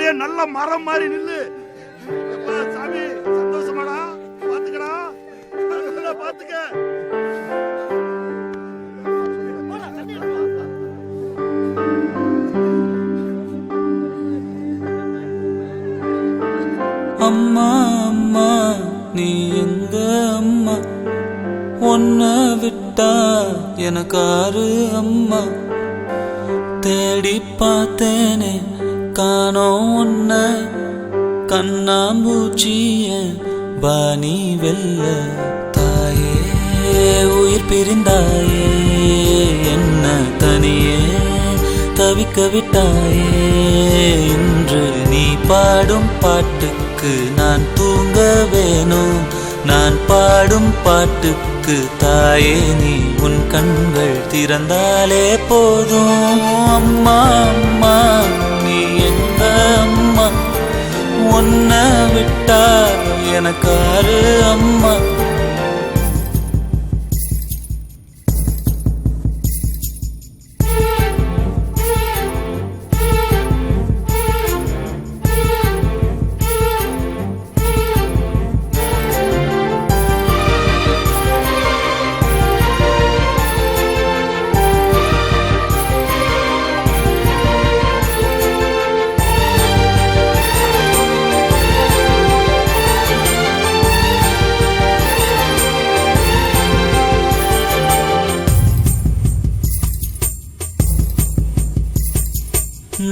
அப்படியே நல்ல மரம் மாதிரி நில்லு. சாமி சந்தோஷமாடா, பாத்துக்கடா, பாத்துக்க. அம்மா அம்மா நீ எங்க அம்மா, உன்னை விட்டா எனக்காரு அம்மா. தேடி பார்த்தேனே காணோம் உன்ன, கண்ணாம்பூச்சிய வாணி வெல்ல. தாயே உயிர் பிரிந்தாயே, என்ன தனியே தவிக்க விட்டாயே. இன்று நீ பாடும் பாட்டுக்கு நான் தூங்க வேணும், நான் பாடும் பாட்டுக்கு தாயே நீ உன் கண்கள் திறந்தாலே போதும். அம்மா அம்மா நீ எங்க அம்மா, உன்னை விட்டா எனக்காரு அம்மா.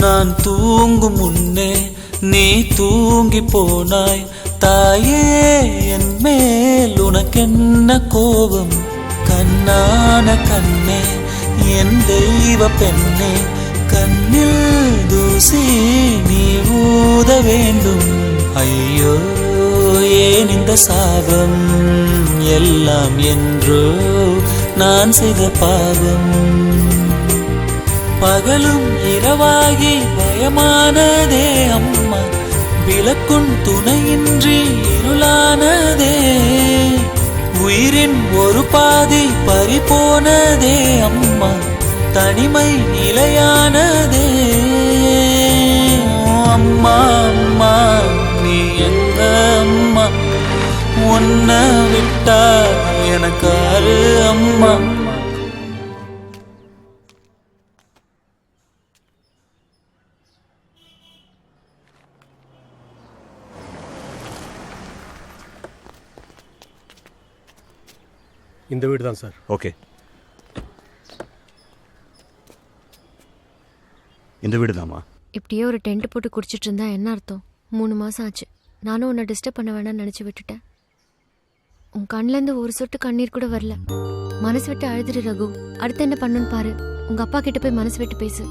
நான் தூங்கும் முன்னே நீ தூங்கி போனாய் தாயே, என் மேல் உனக்கென்ன கோபம். கண்ணான கண்ணே என் தெய்வ பெண்ணே, கண்ணில் தூசி நீ ஊத வேண்டும். ஐயோ ஏன் இந்த சாபம், எல்லாம் என்றோ நான் செய்த பாவம். பகலும் இரவாகி பயமானதே அம்மா, விளக்குன் துணையின்றி இருளானதே. உயிரின் ஒரு பாதி பறிபோனதே அம்மா, தனிமை நிலையானதே. அம்மா அம்மா நீ எங்க அம்மா, உன்னை விட்டா எனக்காரு அம்மா. இந்த வீடு தான் சார். ஓகே, இந்த வீடு தாமா. இப்படியே ஒரு டென்ட் போட்டு குடிச்சிட்டு இருந்தா என்ன அர்த்தம்? 3 மாசம் ஆச்சு. நானும் உன்னை டிஸ்டர்ப் பண்ண வேணாம்னு நினைச்சு விட்டுட்டேன். உன் கண்ணிலேருந்து ஒரு சொட்டு கண்ணீர் கூட வரல. மனசு விட்டு அழுதுரு ரகு. அடுத்து என்ன பண்ணுன்னு பாரு. உங்க அப்பா கிட்ட போய் மனசு விட்டு பேசு.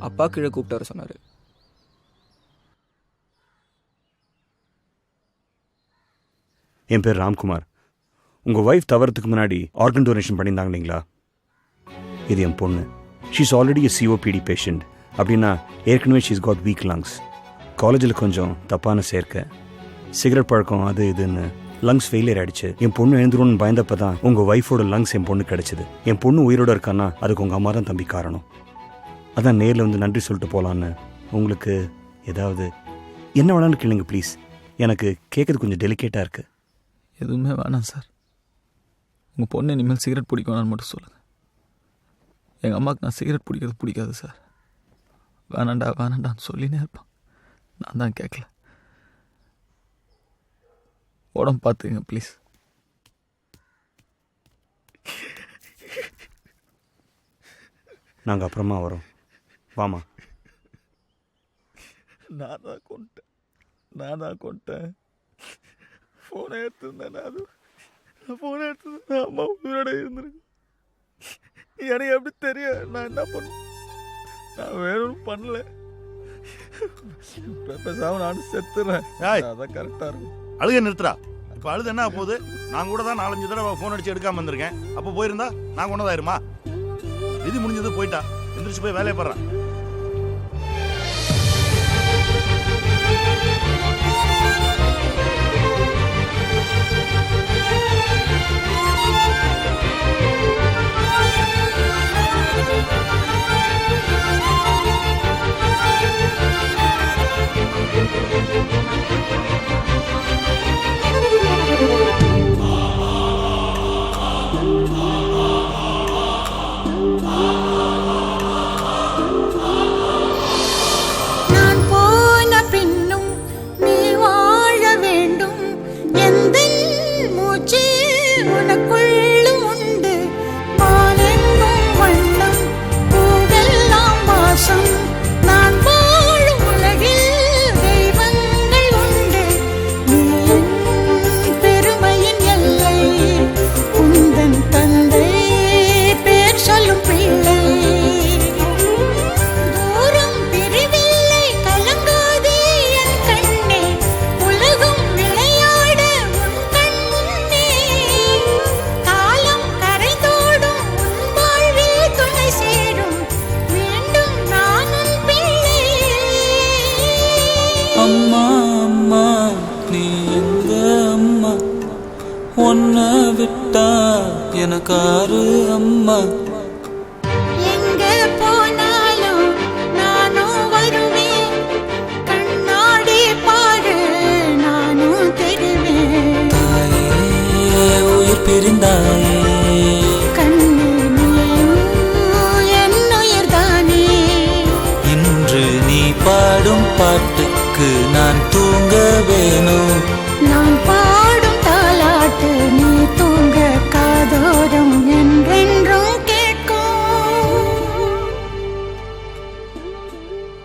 அப்பா கீழே கூப்பிட்டாரு சொன்னாரு. என் பேர் ராம்குமார். உங்கள் ஒய்ஃப் தவறதுக்கு முன்னாடி ஆர்கன் டொனேஷன் பண்ணியிருந்தாங்க இல்லைங்களா? இது என் பொண்ணு. ஷீஸ் ஆல்ரெடி எ COPD பேஷண்ட். அப்படின்னா ஏற்கனவே ஷீஸ் காட் வீக் லங்ஸ். காலேஜில் கொஞ்சம் தப்பான சேர்க்கை, சிகரெட் பழக்கம், அது இதுன்னு லங்ஸ் ஃபெயிலியர் ஆகிடுச்சு. என் பொண்ணு எழுந்துருன்னு பயந்தப்போ தான் உங்கள் ஒய்ஃபோட லங்ஸ் என் பொண்ணு கிடச்சிது. என் பொண்ணு உயிரோடு இருக்கான்னா அதுக்கு உங்கள் அம்மா தான் தம்பி காரணம். அதான் நேரில் வந்து நன்றி சொல்லிட்டு போகலான்னு. உங்களுக்கு ஏதாவது என்ன வேணான்னு கேளுங்க ப்ளீஸ். எனக்கு கேட்குறது கொஞ்சம் டெலிகேட்டாக இருக்குது. எதுவுமே வேணாம் சார். உங்கள் பொண்ணு இனிமேல் சிகரெட் பிடிக்கணும்னு மட்டும் சொல்லுங்கள். எங்கள் அம்மாவுக்கு நான் சிகரெட் பிடிக்கிறது பிடிக்காது சார். வேணாண்டா வேணாண்டான்னு சொல்லினே இருப்பான். நான் தான் கேட்கல. உடம்பு பார்த்துங்க ப்ளீஸ். நாங்கள் அப்புறமா வரோம். வாமா. நான் தான் கொண்டேன். ஃபோனை எடுத்துருந்தேன். நான் ஃபோனை எடுத்துருந்தேன். அம்மா உயிரோட இருந்திருக்கு. எனக்கு எப்படி தெரியும் நான் என்ன பண்ணேன்? நான் வேணும்னு பண்ணல. பேசாம நானும் செத்துறேன். அதான் கரெக்டாக இருக்கும். அழுக நிறுத்துறா. இப்போ அழுது என்ன போகுது? நான் கூட தான் 4-5 தடவை ஃபோன் அடிச்சு எடுக்காமல் வந்திருக்கேன். அப்போ போயிருந்தா நான் கொண்டதாயிருமா? விதி முடிஞ்சது, போயிட்டா. எந்திரிச்சு போய் வேலையை பாடுறான். விட்டா எனக்காரு அம்மா. எங்க போனாலும் நானும் வருவேன், கண்ணாடி பாரு நானும் தெரிவேன். தாயே உயிர் பிரிந்தாயே, கண்ணு நீயும் என்னுயிர் தானே. இன்று நீ பாடும் பாட்டுக்கு நான் தூங்க வேணும். நான் பாடும் தாலாட்டு நீ தூங்க காதோறும் என்றென்றும்